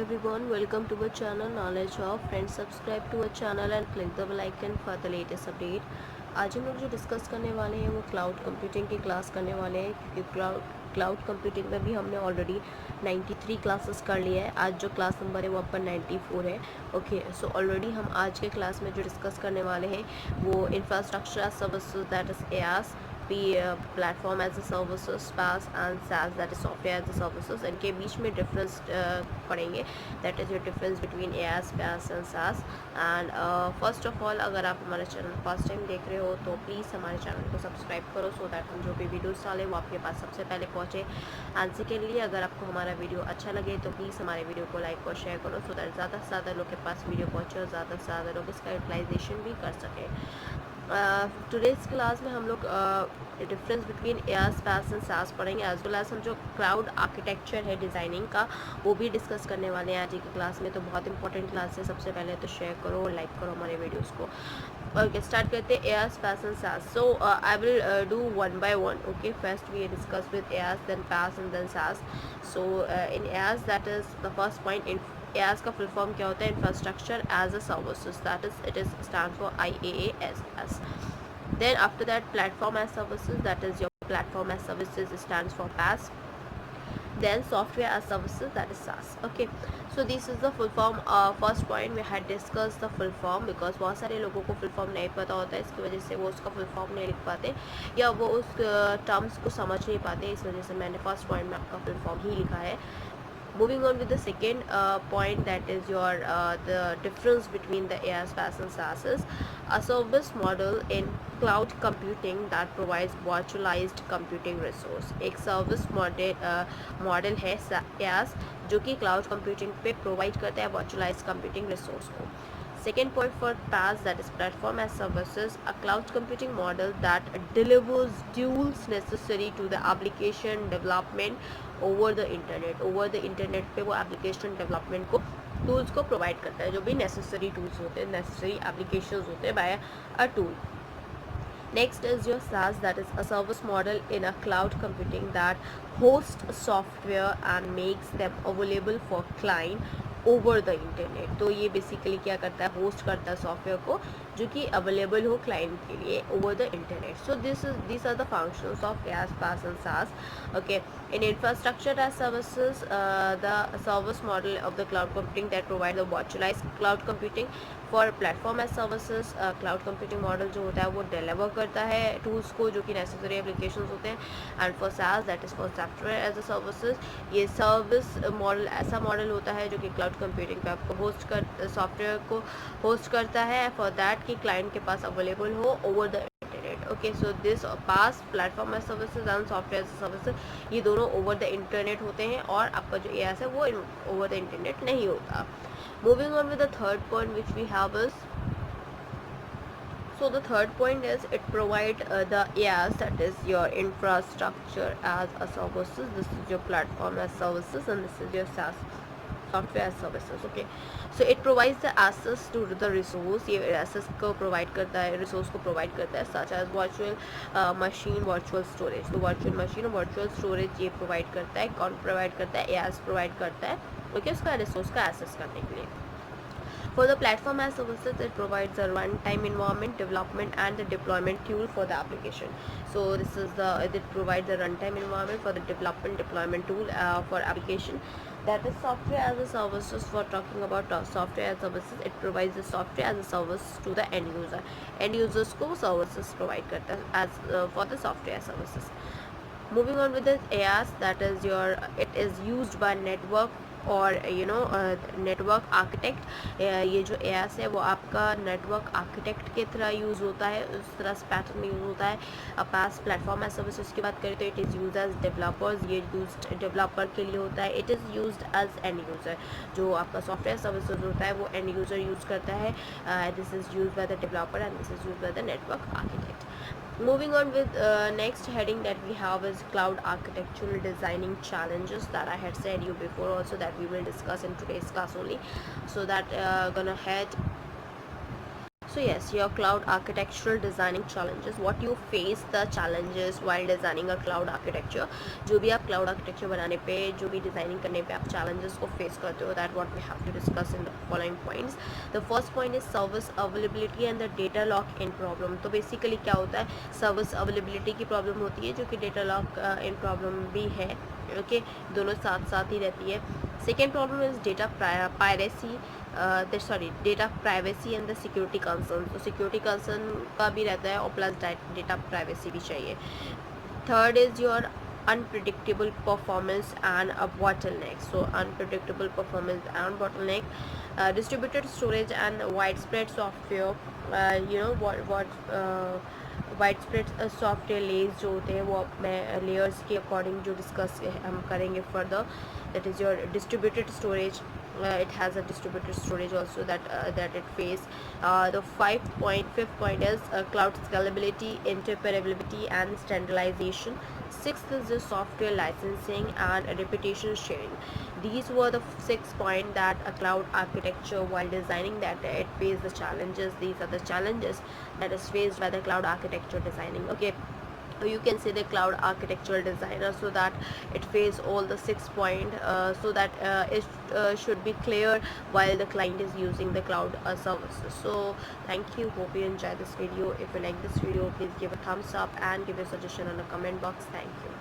everyone, welcome to our channel Knowledge of Friends. Subscribe to our channel and click the bell icon for the latest update. आज हम लोग जो discuss करने वाले हैं वो क्लाउड कंप्यूटिंग की क्लास करने वाले हैं, क्योंकि क्लाउड कंप्यूटिंग में भी हमने ऑलरेडी 93 क्लासेस कर लिया है। आज जो क्लास नंबर है वो अपन 94 है। ओके, सो ऑलरेडी हम आज के क्लास में जो डिस्कस करने वाले हैं वो infrastructure as services, that is IaaS, platform as a services, PaaS and SaaS, that is software as a services. इनके बीच में डिफरेंस पढ़ेंगे, that is your difference between IaaS, PaaS and SaaS. And first of all, अगर आप हमारे channel first time देख रहे हो तो प्लीज़ हमारे चैनल को सब्सक्राइब करो, सो दैट हम जो भी वीडियोस डालें वो आपके पास सबसे पहले पहुँचे। एंड सेकेंडली, अगर आपको हमारा वीडियो अच्छा लगे तो प्लीज़ हमारे वीडियो को लाइक और शेयर करो, सो दैट ज़्यादा से ज़्यादा लोग के पास वीडियो पहुँचे और ज़्यादा से ज़्यादा लोग इसका यूटिलाइजेशन भी कर सकें। टुडेज़ क्लास में हम लोग difference between IaaS, PaaS and सास पढ़ेंगे, एज वेल एज हम जो क्लाउड आर्किटेक्चर है डिज़ाइनिंग का वो भी डिस्कस करने वाले हैं आज की क्लास में। तो बहुत इंपॉर्टेंट क्लास है। सबसे पहले तो शेयर करो और लाइक करो हमारे वीडियोस को। ओके, स्टार्ट करते हैं एआस, PaaS and SaaS. So I will do one by one. Okay, first we discuss with IaaS, then PaaS and then SaaS. So in IaaS, that is the first point. In IaaS का full form क्या होता है? Infrastructure as a services, that is it is stand for IaaS. Then after that, platform as services, that is your platform as services stands for PaaS. Then software as services, that is SaaS. Okay, so this is the full form. First point we had discussed the full form, because बहुत सारे लोगों को full form नहीं पता होता है, इसकी वजह से वो उसका full form नहीं लिख पाते या वो उस terms को समझ नहीं पाते। इस वजह से मैंने first point में आपका full form ही लिखा है। Moving on with the second point, that is your the difference between the AaaS, PaaS and SaaS is a service model in cloud computing that provides virtualized computing resource. एक service model है AaaS जो कि cloud computing पे provide करता है virtualized computing resource को। Second point for PaaS, that is platform as services, a cloud computing model that delivers tools necessary to the application development over the internet. Over the internet पे वो application development को tools को provide करता है, जो भी necessary tools होते हैं, necessary applications होते हैं by a tool. Next is your SaaS, that is a service model in a cloud computing that hosts software and makes them available for client over the internet. तो ये basically क्या करता है? Host करता है software को जो कि अवेलेबल हो क्लाइंट के लिए over the internet. So this are the functions of IaaS, PaaS and SaaS. Okay, in infrastructure as services, the service model of the cloud computing that provide the virtualize cloud computing. For platform as services, cloud computing model जो होता है वो deliver करता है tools को जो कि necessary applications होते हैं। And for SaaS, that is for software as a services, ये सर्विस मॉडल ऐसा मॉडल होता है जो कि क्लाउड कंप्यूटिंग पे आपको सॉफ्टवेयर को होस्ट करता है फॉर दैट कि क्लाइंट के पास अवेलेबल हो over the internet. Okay, so this PaaS platform as services and software as services, ये दोनों ओवर द इंटरनेट होते हैं और आपका जो एआस है वो ओवर द इंटरनेट नहीं होता। Moving on with the third point which we have is, so the third point is it provide the AaaS, that is your infrastructure as a services, this is your platform as services, and this is your SaaS, software as services. Okay, so it provides the access to the resource, ये access को provide करता है, resource को provide करता है, such as virtual machine, virtual storage। तो virtual machine और virtual storage ये provide करता है, कौन provide करता है? AaaS provide करता है, ओके, उसका रिसोर्स का एक्सेस करने के लिए। For the platform as services, it provides a runtime environment, development and the deployment tool for the application. So this is it provides the runtime environment for the deployment tool for application. That is software as a services. For talking about software as services, it provides the software as a service to the end user. End users को services provide करता है as for the software as services. Moving on with the AaaS, that is your, it is used by network और network architect. ये जो AaaS है वो आपका network architect के तरह यूज़ होता है, उस तरह से पैटर्न में यूज़ होता है। पास प्लेटफॉर्म एज सर्विसेज की बात करें तो it is use as developers, ये यूज डेवलपर के लिए होता है। It is use as end user, जो आपका सॉफ्टवेयर सर्विसेज होता है वो एंड यूज़र यूज़ करता है। This is use by the developer and this is use by the network architect. Moving on with next heading that we have is cloud architectural designing challenges, that I had said you before also that we will discuss in today's class only. So that gonna head So yes, your cloud architectural designing challenges, what you face the challenges while designing a cloud architecture. जो भी आप cloud architecture बनाने पे, जो भी designing करने पे आप challenges को face करते हो, that what we have to discuss in the following points. The first point is service availability and the data lock in problem. तो basically क्या होता है, service availability की problem होती है, जो कि data lock in problem भी है, okay, दोनों साथ साथ ही रहती है. Second problem is data piracy, data privacy and the security concern. तो सिक्योरिटी कंसर्न का भी रहता है और प्लस डेटा प्राइवेसी भी चाहिए. Third is your unpredictable performance and a bottleneck. So unpredictable performance and bottleneck, distributed storage and widespread software, widespread software layers जो होते हैं वो मैं लेयर्स के अकॉर्डिंग जो डिस्कस हम करेंगे further. That is your distributed storage. It has a distributed storage also that it face. The fifth point is cloud scalability, interoperability and standardization. Sixth is the software licensing and reputation sharing. These were the 6 points that a cloud architecture while designing that it faced the challenges. These are the challenges that is faced by the cloud architecture designing. Okay, you can say the cloud architectural designer, so that it face all the 6 point, so that it should be clear while the client is using the cloud services. So thank you, hope you enjoy this video. If you like this video, please give a thumbs up and give your suggestion in the comment box. Thank you.